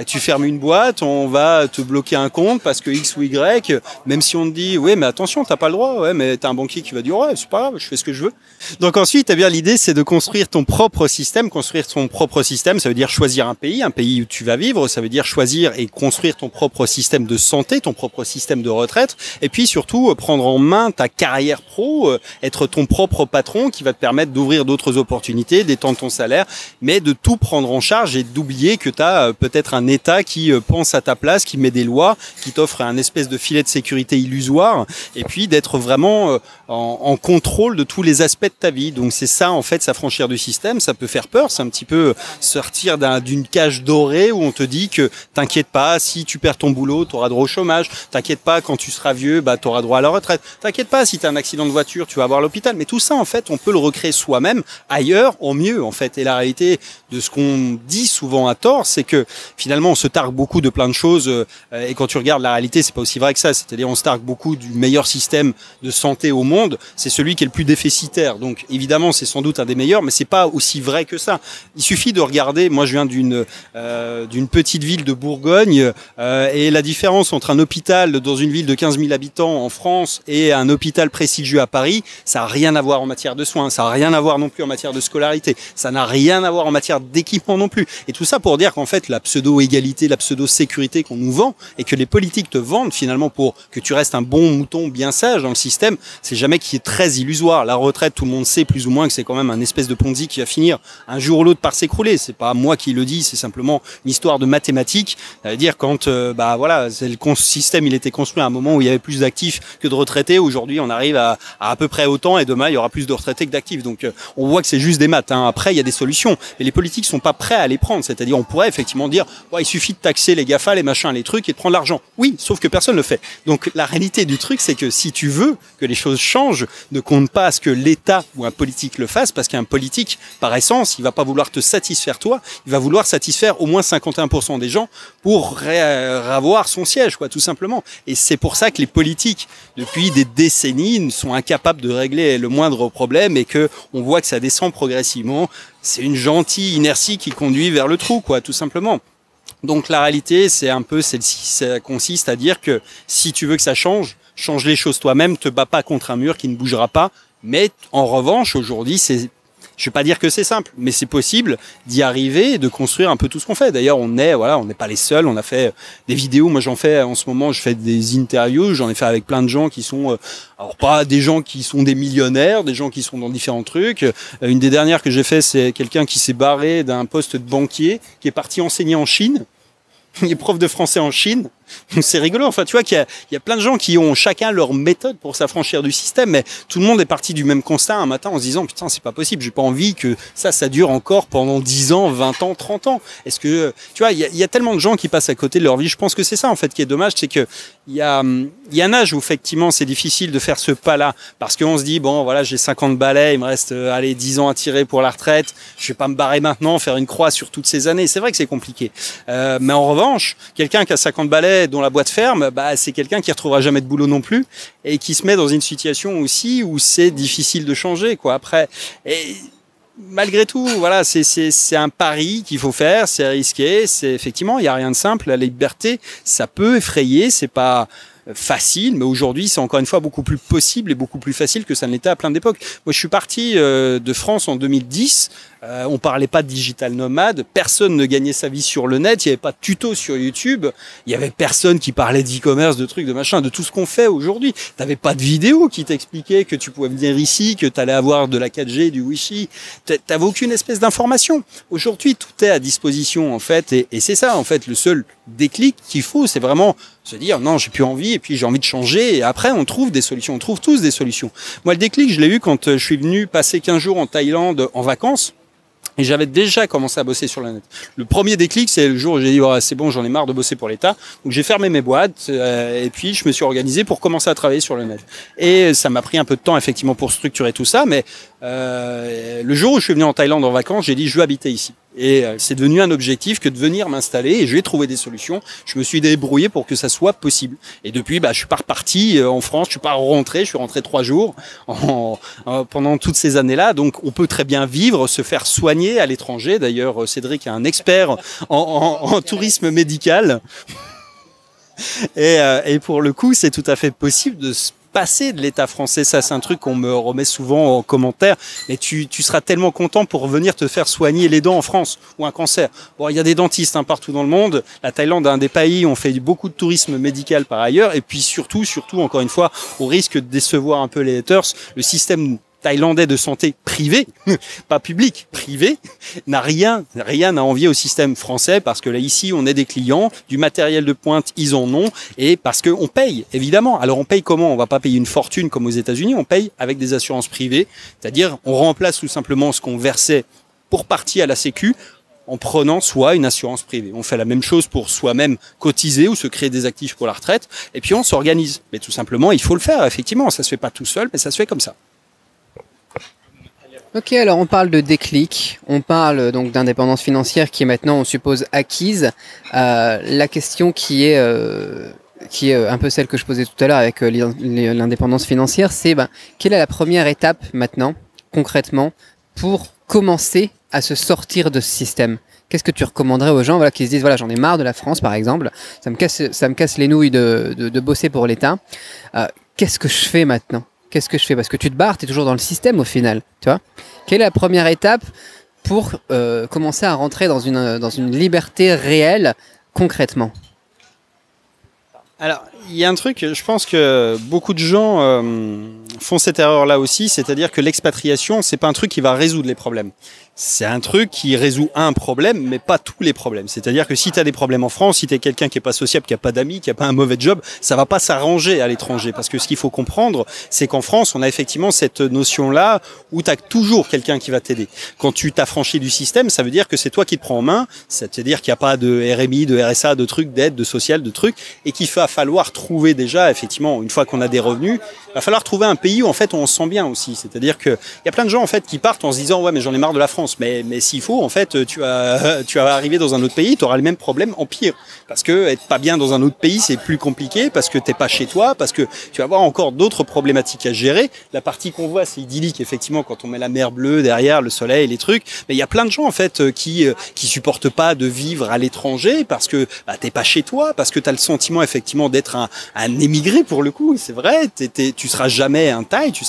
tu fermes une boîte, on va te bloquer un compte parce que X ou Y, même si on te dit, ouais, mais attention, t'as pas le droit, ouais, mais t'as un banquier qui va dire, ouais, c'est pas grave, je fais ce que je veux. Donc ensuite, eh bien, l'idée, c'est de construire ton propre système. Construire ton propre système, ça veut dire choisir un pays où tu vas vivre, ça veut dire choisir et construire ton propre système de santé, ton propre système de retraite, et puis surtout prendre en main ta carrière pro, être ton propre patron qui va te permettre d'ouvrir d'autres opportunités, d'étendre ton salaire, mais de tout prendre en charge et d'oublier que tu as peut-être un État qui pense à ta place, qui met des lois, qui t'offre un espèce de filet de sécurité illusoire, et puis d'être vraiment en contrôle de tous les aspects de ta vie. Donc c'est ça en fait, s'affranchir du système. Ça peut faire peur, c'est un petit peu sortir d'une cage dorée où on te dit que t'inquiète pas, si tu perds ton boulot, tu auras droit au chômage, t'inquiète pas, quand tu seras vieux, tu auras droit à la retraite, t'inquiète pas, si tu as un accident de voiture, tu vas avoir l'hôpital. Mais tout ça en fait, on peut le recréer soi-même ailleurs en mieux en fait. Et la réalité de ce qu'on dit souvent à tort, c'est que finalement on se targue beaucoup de plein de choses, et quand tu regardes la réalité, c'est pas aussi vrai que ça. C'est-à-dire on se targue beaucoup du meilleur système de santé au monde, c'est celui qui est le plus déficitaire. Donc évidemment c'est sans doute un des meilleurs, mais c'est pas aussi vrai que ça. Il suffit de regarder, moi je viens d'une petite ville de Bourgogne, et la différence entre un hôpital dans une ville de 15 000 habitants en France et un hôpital prestigieux à Paris, ça n'a rien à voir en matière de soins, ça n'a rien à voir non plus en matière de scolarité, ça n'a rien à voir en matière d'équipement non plus. Et tout ça pour dire qu'en fait la pseudo-égalité, la pseudo-sécurité qu'on nous vend et que les politiques te vendent finalement pour que tu restes un bon mouton bien sage dans le système, c'est jamais qui est très illusoire. La retraite, tout le monde sait plus ou moins que c'est quand même un espèce de Ponzi qui va finir un jour ou l'autre d'autre par s'écrouler. C'est pas moi qui le dis, c'est simplement une histoire de mathématiques. C'est-à-dire quand voilà, le système il était construit à un moment où il y avait plus d'actifs que de retraités. Aujourd'hui, on arrive à peu près autant et demain il y aura plus de retraités que d'actifs. Donc on voit que c'est juste des maths. Hein. Après, il y a des solutions, mais les politiques sont pas prêts à les prendre. C'est-à-dire, on pourrait effectivement dire, ouais, il suffit de taxer les GAFA, les machins, les trucs et de prendre l'argent. Oui, sauf que personne ne le fait. Donc la réalité du truc, c'est que si tu veux que les choses changent, ne compte pas à ce que l'État ou un politique le fasse, parce qu'un politique, par essence, il va pas vouloir te satisfaire toi, il va vouloir satisfaire au moins 51% des gens pour avoir son siège, quoi, tout simplement. Et c'est pour ça que les politiques, depuis des décennies, sont incapables de régler le moindre problème et que on voit que ça descend progressivement. C'est une gentille inertie qui conduit vers le trou, quoi, tout simplement. Donc la réalité, ça consiste à dire que si tu veux que ça change les choses toi-même, te bats pas contre un mur qui ne bougera pas. Mais en revanche, aujourd'hui, je vais pas dire que c'est simple, mais c'est possible d'y arriver et de construire un peu tout ce qu'on fait. D'ailleurs, on n'est pas les seuls. On a fait des vidéos. Moi, j'en fais en ce moment. Je fais des interviews. J'en ai fait avec plein de gens qui sont, alors pas des gens qui sont des millionnaires, des gens qui sont dans différents trucs. Une des dernières que j'ai fait, c'est quelqu'un qui s'est barré d'un poste de banquier, qui est parti enseigner en Chine. Il est prof de français en Chine. C'est rigolo. Enfin, tu vois qu'il y a plein de gens qui ont chacun leur méthode pour s'affranchir du système, mais tout le monde est parti du même constat un matin en se disant, putain, c'est pas possible, j'ai pas envie que ça dure encore pendant 10 ans, 20 ans, 30 ans. Est-ce que, tu vois, il y a tellement de gens qui passent à côté de leur vie. Je pense que c'est ça, en fait, qui est dommage, c'est que il y a un âge où, effectivement, c'est difficile de faire ce pas-là, parce qu'on se dit, bon, voilà, j'ai 50 balais, il me reste, 10 ans à tirer pour la retraite, je vais pas me barrer maintenant, faire une croix sur toutes ces années. C'est vrai que c'est compliqué. Mais en revanche, quelqu'un qui a 50 balais, dont la boîte ferme, c'est quelqu'un qui retrouvera jamais de boulot non plus et qui se met dans une situation aussi où c'est difficile de changer, quoi. Après, et malgré tout, voilà, c'est un pari qu'il faut faire, c'est risqué, c'est effectivement, il y a rien de simple. La liberté, ça peut effrayer, c'est pas facile, mais aujourd'hui, c'est encore une fois beaucoup plus possible et beaucoup plus facile que ça ne l'était à plein d'époques. Moi, je suis parti de France en 2010. On parlait pas de digital nomade, personne ne gagnait sa vie sur le net, il y avait pas de tuto sur YouTube, il y avait personne qui parlait d'e-commerce, de trucs, de machin, de tout ce qu'on fait aujourd'hui. T'avais pas de vidéo qui t'expliquait que tu pouvais venir ici, que t'allais avoir de la 4G, du Wi-Fi. T'avais aucune espèce d'information. Aujourd'hui, tout est à disposition, en fait, et c'est ça, en fait, le seul déclic qu'il faut, c'est vraiment se dire, non, j'ai plus envie, et puis j'ai envie de changer, et après, on trouve des solutions, on trouve tous des solutions. Moi, le déclic, je l'ai eu quand je suis venu passer 15 jours en Thaïlande en vacances. Et j'avais déjà commencé à bosser sur le net. Le premier déclic, c'est le jour où j'ai dit oh, c'est bon, j'en ai marre de bosser pour l'État. Donc j'ai fermé mes boîtes et puis je me suis organisé pour commencer à travailler sur le net. Et ça m'a pris un peu de temps effectivement pour structurer tout ça, mais le jour où je suis venu en Thaïlande en vacances, j'ai dit je veux habiter ici. Et c'est devenu un objectif que de venir m'installer et je vais trouver des solutions. Je me suis débrouillé pour que ça soit possible. Et depuis, je suis pas reparti en France, je suis pas rentré, je suis rentré 3 jours pendant toutes ces années-là. Donc on peut très bien vivre, se faire soigner à l'étranger. D'ailleurs, Cédric est un expert en tourisme médical. Et pour le coup, c'est tout à fait possible de se passer de l'État français. Ça, c'est un truc qu'on me remet souvent en commentaire. Mais tu seras tellement content pour venir te faire soigner les dents en France ou un cancer. Bon, il y a des dentistes partout dans le monde. La Thaïlande est un des pays où on fait beaucoup de tourisme médical par ailleurs. Et puis surtout, encore une fois, au risque de décevoir un peu les haters, le système thaïlandais de santé privé, pas public, privé, n'a rien à envier au système français parce que là, ici, on est des clients, du matériel de pointe, ils en ont, et parce qu'on paye, évidemment. Alors, on paye comment? On va pas payer une fortune comme aux États-Unis, on paye avec des assurances privées, c'est-à-dire, on remplace tout simplement ce qu'on versait pour partie à la Sécu, en prenant soit une assurance privée. On fait la même chose pour soi-même cotiser ou se créer des actifs pour la retraite, et puis on s'organise. Mais tout simplement, il faut le faire, effectivement. Ça se fait pas tout seul, mais ça se fait comme ça. Ok, alors on parle de déclic, on parle donc d'indépendance financière qui est maintenant, on suppose, acquise. La question qui est un peu celle que je posais tout à l'heure avec l'indépendance financière, c'est quelle est la première étape maintenant, concrètement, pour commencer à se sortir de ce système? Qu'est-ce que tu recommanderais aux gens qui se disent, voilà, j'en ai marre de la France par exemple, ça me casse les nouilles de bosser pour l'État. Qu'est-ce que je fais maintenant? Qu'est-ce que je fais? Parce que tu te barres, tu es toujours dans le système au final, tu vois. Quelle est la première étape pour commencer à rentrer dans une liberté réelle, concrètement? Alors, il y a un truc, je pense que beaucoup de gens font cette erreur-là aussi, c'est-à-dire que l'expatriation, c'est pas un truc qui va résoudre les problèmes. c'est un truc qui résout un problème, mais pas tous les problèmes. C'est-à-dire que si tu as des problèmes en France, si tu es quelqu'un qui est pas sociable, qui a pas d'amis, qui a pas un mauvais job, ça va pas s'arranger à l'étranger. Parce que ce qu'il faut comprendre, c'est qu'en France, on a effectivement cette notion-là où tu as toujours quelqu'un qui va t'aider. Quand tu t'affranchis du système, ça veut dire que c'est toi qui te prends en main, c'est-à-dire qu'il n'y a pas de RMI, de RSA, de trucs, d'aide, de social, de trucs, et qu'il va falloir trouver déjà, effectivement, une fois qu'on a des revenus, il va falloir trouver un pays où en fait on se sent bien aussi. C'est-à-dire que il y a plein de gens en fait qui partent en se disant ouais mais j'en ai marre de la France. Mais s'il faut en fait tu vas arriver dans un autre pays, tu auras les mêmes problèmes en pire. Parce que être pas bien dans un autre pays c'est plus compliqué, parce que t'es pas chez toi, parce que tu vas avoir encore d'autres problématiques à gérer. La partie qu'on voit c'est idyllique effectivement quand on met la mer bleue derrière, le soleil, les trucs. Mais il y a plein de gens en fait qui supportent pas de vivre à l'étranger parce que bah, t'es pas chez toi, parce que t'as le sentiment effectivement d'être un émigré pour le coup. C'est vrai, tu seras jamais un Thaï, tu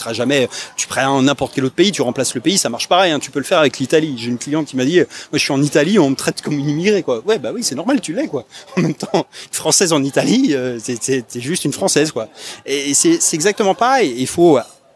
prends n'importe quel autre pays, tu remplaces le pays, ça marche pareil, hein, tu peux le faire avec l'Italie. J'ai une cliente qui m'a dit, moi je suis en Italie, on me traite comme une immigrée, quoi. Ouais, bah oui, c'est normal, tu l'es, quoi. En même temps, une Française en Italie, c'est juste une Française, quoi. Et c'est exactement pareil.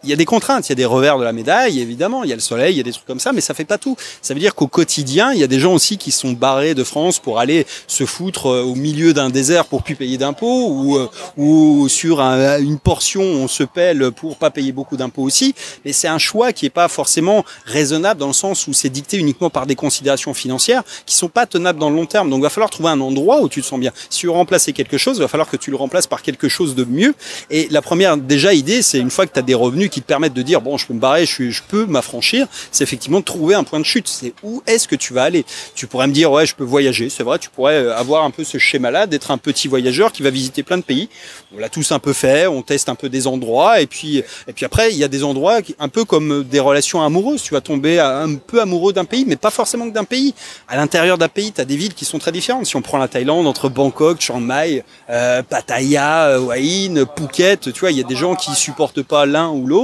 Il y a des contraintes, il y a des revers de la médaille, évidemment, il y a le soleil, il y a des trucs comme ça, mais ça fait pas tout. Ça veut dire qu'au quotidien, il y a des gens aussi qui sont barrés de France pour aller se foutre au milieu d'un désert pour plus payer d'impôts, ou sur une portion on se pèle pour pas payer beaucoup d'impôts aussi. Mais c'est un choix qui est pas forcément raisonnable dans le sens où c'est dicté uniquement par des considérations financières qui sont pas tenables dans le long terme. Donc il va falloir trouver un endroit où tu te sens bien. Si tu veux remplacer quelque chose, il va falloir que tu le remplaces par quelque chose de mieux. Et la première déjà idée, c'est une fois que tu as des revenus qui te permettent de dire bon je peux me barrer, je peux m'affranchir, c'est effectivement de trouver un point de chute. C'est où est-ce que tu vas aller. Tu pourrais me dire ouais je peux voyager, c'est vrai, tu pourrais avoir un peu ce schéma-là d'être un petit voyageur qui va visiter plein de pays. On l'a tous un peu fait, on teste un peu des endroits et puis après il y a des endroits un peu comme des relations amoureuses. Tu vas tomber un peu amoureux d'un pays, mais pas forcément que d'un pays. À l'intérieur d'un pays, tu as des villes qui sont très différentes. Si on prend la Thaïlande, entre Bangkok, Chiang Mai, Pattaya, Hue An, Phuket, tu vois, il y a des gens qui supportent pas l'un ou l'autre.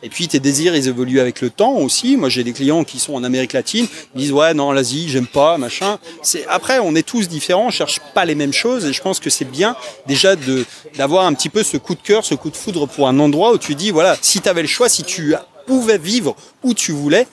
Et puis tes désirs ils évoluent avec le temps aussi. Moi j'ai des clients qui sont en Amérique latine, ils disent ouais non l'Asie j'aime pas machin. Après on est tous différents, on cherche pas les mêmes choses et je pense que c'est bien déjà d'avoir un petit peu ce coup de cœur, ce coup de foudre pour un endroit où tu dis voilà si tu avais le choix, si tu pouvais vivre où tu voulais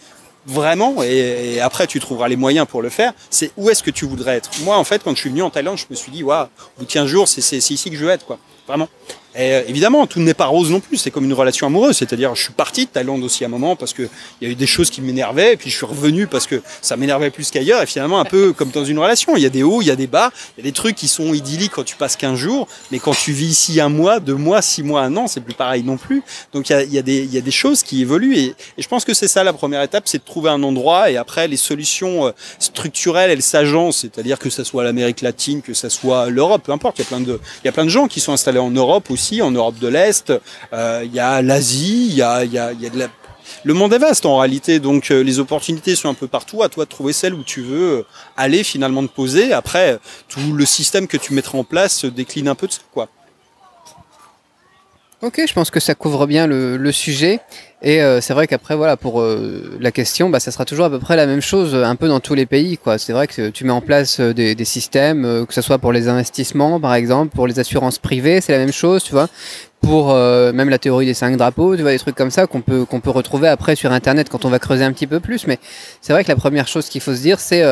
vraiment et après tu trouveras les moyens pour le faire, c'est où est-ce que tu voudrais être. Moi en fait quand je suis venu en Thaïlande je me suis dit waouh au bout de 15 jours c'est ici que je veux être quoi. Vraiment. Et évidemment, tout n'est pas rose non plus. C'est comme une relation amoureuse. C'est-à-dire, je suis parti de Thaïlande aussi à un moment parce que il y a eu des choses qui m'énervaient. Et puis, je suis revenu parce que ça m'énervait plus qu'ailleurs. Et finalement, un peu comme dans une relation. Il y a des hauts, il y a des bas. Il y a des trucs qui sont idylliques quand tu passes 15 jours. Mais quand tu vis ici 1 mois, 2 mois, 6 mois, 1 an, c'est plus pareil non plus. Donc, il y a des choses qui évoluent. Et je pense que c'est ça la première étape, c'est de trouver un endroit. Et après, les solutions structurelles, elles s'agencent. C'est-à-dire que ça soit l'Amérique latine, que ça soit l'Europe, peu importe. Il y a plein de gens qui sont installés en Europe aussi, en Europe de l'Est, il y a l'Asie, il y a le monde est vaste en réalité, donc les opportunités sont un peu partout, à toi de trouver celle où tu veux aller finalement te poser. Après, tout le système que tu mettras en place se décline un peu de ça, quoi. Ok, je pense que ça couvre bien le sujet. Et c'est vrai qu'après, voilà, pour la question, bah, ça sera toujours à peu près la même chose un peu dans tous les pays, quoi. C'est vrai que tu mets en place des systèmes, que ce soit pour les investissements, par exemple, pour les assurances privées, c'est la même chose, tu vois. Pour même la théorie des 5 drapeaux, tu vois, des trucs comme ça qu'on peut retrouver après sur Internet quand on va creuser un petit peu plus. Mais c'est vrai que la première chose qu'il faut se dire, c'est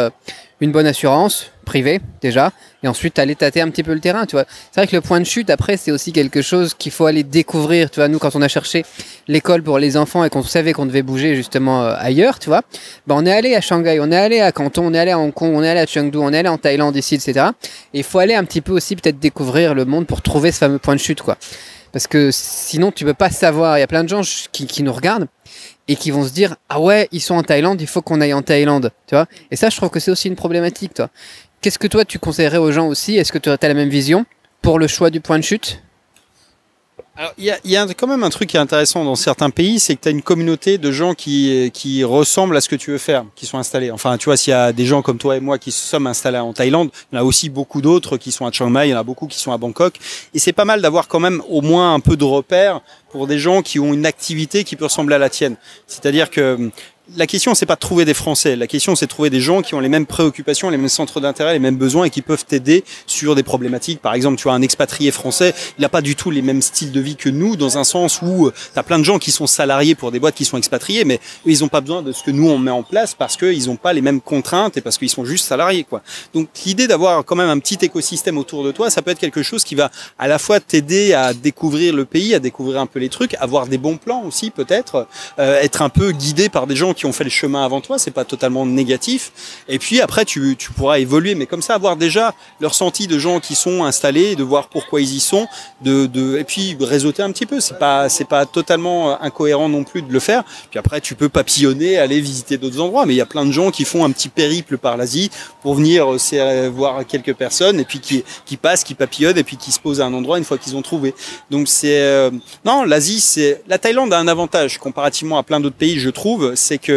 une bonne assurance privée, déjà, et ensuite aller tâter un petit peu le terrain, tu vois. C'est vrai que le point de chute, après, c'est aussi quelque chose qu'il faut aller découvrir, tu vois. Nous, quand on a cherché l'école pour les enfants et qu'on savait qu'on devait bouger justement ailleurs, tu vois, bah, on est allé à Shanghai, on est allé à Canton, on est allé à Hong Kong, on est allé à Chengdu, on est allé en Thaïlande ici, etc. Et il faut aller un petit peu aussi peut-être découvrir le monde pour trouver ce fameux point de chute, quoi. Parce que sinon, tu peux pas savoir. Il y a plein de gens qui nous regardent et qui vont se dire « Ah ouais, ils sont en Thaïlande, il faut qu'on aille en Thaïlande. » Tu vois. Et ça, je trouve que c'est aussi une problématique, toi. Qu'est-ce que toi, tu conseillerais aux gens aussi? Est-ce que tu as la même vision pour le choix du point de chute? Alors, il y a quand même un truc qui est intéressant dans certains pays, c'est que tu as une communauté de gens qui ressemblent à ce que tu veux faire, qui sont installés. Enfin, tu vois, s'il y a des gens comme toi et moi qui sommes installés en Thaïlande, il y en a aussi beaucoup d'autres qui sont à Chiang Mai, il y en a beaucoup qui sont à Bangkok. Et c'est pas mal d'avoir quand même au moins un peu de repères pour des gens qui ont une activité qui peut ressembler à la tienne. C'est-à-dire que la question, c'est pas de trouver des Français. La question, c'est de trouver des gens qui ont les mêmes préoccupations, les mêmes centres d'intérêt, les mêmes besoins et qui peuvent t'aider sur des problématiques. Par exemple, tu as un expatrié français, il n'a pas du tout les mêmes styles de vie que nous, dans un sens où tu as plein de gens qui sont salariés pour des boîtes qui sont expatriés, mais eux, ils n'ont pas besoin de ce que nous, on met en place parce qu'ils n'ont pas les mêmes contraintes et parce qu'ils sont juste salariés, quoi. Donc, l'idée d'avoir quand même un petit écosystème autour de toi, ça peut être quelque chose qui va à la fois t'aider à découvrir le pays, à découvrir un peu les trucs, avoir des bons plans aussi, peut-être, être un peu guidé par des gens qui ont fait le chemin avant toi, c'est pas totalement négatif. Et puis après, tu pourras évoluer, mais comme ça, avoir déjà le ressenti de gens qui sont installés, de voir pourquoi ils y sont, et puis réseauter un petit peu. C'est pas totalement incohérent non plus de le faire. Puis après, tu peux papillonner, aller visiter d'autres endroits, mais il y a plein de gens qui font un petit périple par l'Asie pour venir voir quelques personnes et puis qui passent, qui papillonnent et puis qui se posent à un endroit une fois qu'ils ont trouvé. Donc non, l'Asie, la Thaïlande a un avantage comparativement à plein d'autres pays, je trouve, c'est que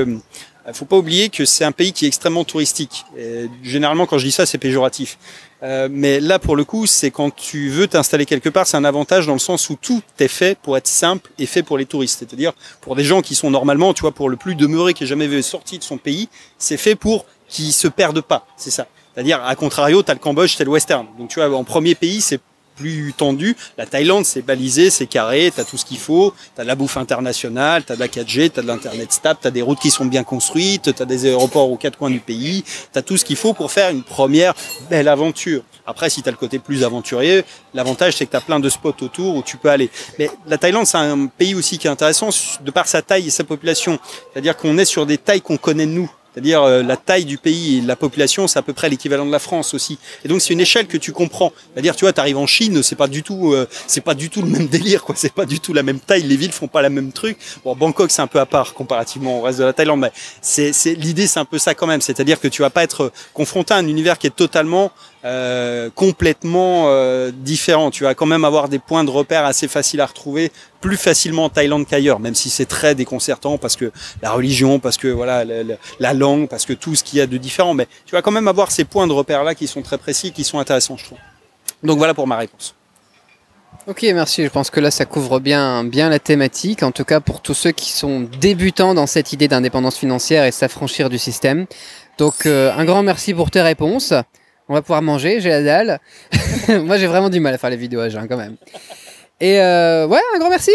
faut pas oublier que c'est un pays qui est extrêmement touristique. Et généralement, quand je dis ça, c'est péjoratif. Mais là, pour le coup, c'est quand tu veux t'installer quelque part, c'est un avantage dans le sens où tout est fait pour être simple et fait pour les touristes. C'est-à-dire pour des gens qui sont normalement, tu vois, pour le plus demeuré qui ait jamais sorti de son pays, c'est fait pour qu'ils se perdent pas. C'est ça. C'est-à-dire, à contrario, t'as le Cambodge, t'as le Western. Donc, tu vois, en premier pays, c'est plus tendu. La Thaïlande, c'est balisé, c'est carré, t'as tout ce qu'il faut, t'as de la bouffe internationale, t'as de la 4G, t'as de l'internet stable, t'as des routes qui sont bien construites, t'as des aéroports aux quatre coins du pays, t'as tout ce qu'il faut pour faire une première belle aventure. Après, si t'as le côté plus aventurier, l'avantage c'est que t'as plein de spots autour où tu peux aller. Mais la Thaïlande, c'est un pays aussi qui est intéressant de par sa taille et sa population. C'est-à-dire qu'on est sur des tailles qu'on connaît nous. C'est-à-dire la taille du pays et la population, c'est à peu près l'équivalent de la France aussi. Et donc c'est une échelle que tu comprends. C'est-à-dire, tu vois, t'arrives en Chine, c'est pas du tout le même délire, quoi. C'est pas du tout la même taille. Les villes font pas la même truc. Bon, Bangkok c'est un peu à part comparativement au reste de la Thaïlande, mais l'idée, c'est un peu ça quand même. C'est-à-dire que tu vas pas être confronté à un univers qui est totalement complètement différent. Tu vas quand même avoir des points de repère assez faciles à retrouver, plus facilement en Thaïlande qu'ailleurs, même si c'est très déconcertant parce que la religion, parce que voilà la langue, parce que tout ce qu'il y a de différent. Mais tu vas quand même avoir ces points de repère là qui sont très précis, qui sont intéressants, je trouve. Donc voilà pour ma réponse. Ok, merci. Je pense que là, ça couvre bien la thématique. En tout cas, pour tous ceux qui sont débutants dans cette idée d'indépendance financière et s'affranchir du système. Donc, un grand merci pour tes réponses. On va pouvoir manger, j'ai la dalle. Moi, j'ai vraiment du mal à faire les vidéos à jeun quand même. Et ouais, un grand merci.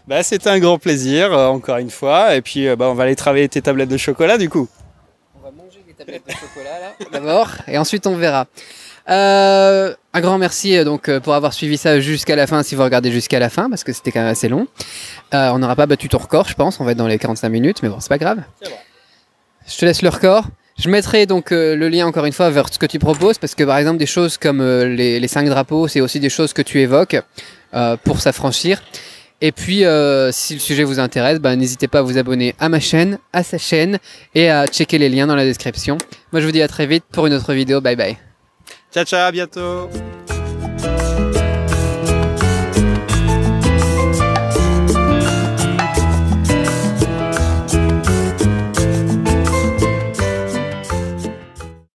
Bah, c'était un grand plaisir, encore une fois. Et puis, on va aller travailler tes tablettes de chocolat, du coup. On va manger les tablettes de chocolat, là, d'abord. Et ensuite, on verra. Un grand merci donc pour avoir suivi ça jusqu'à la fin, si vous regardez jusqu'à la fin, parce que c'était quand même assez long. On n'aura pas battu ton record, je pense. On va être dans les 45 minutes, mais bon, c'est pas grave. Je te laisse le record. Je mettrai donc le lien encore une fois vers ce que tu proposes, parce que par exemple des choses comme les 5 drapeaux, c'est aussi des choses que tu évoques pour s'affranchir. Et puis si le sujet vous intéresse, n'hésitez pas à vous abonner à ma chaîne, à sa chaîne, et à checker les liens dans la description. Moi je vous dis à très vite pour une autre vidéo, bye bye. Ciao ciao, à bientôt.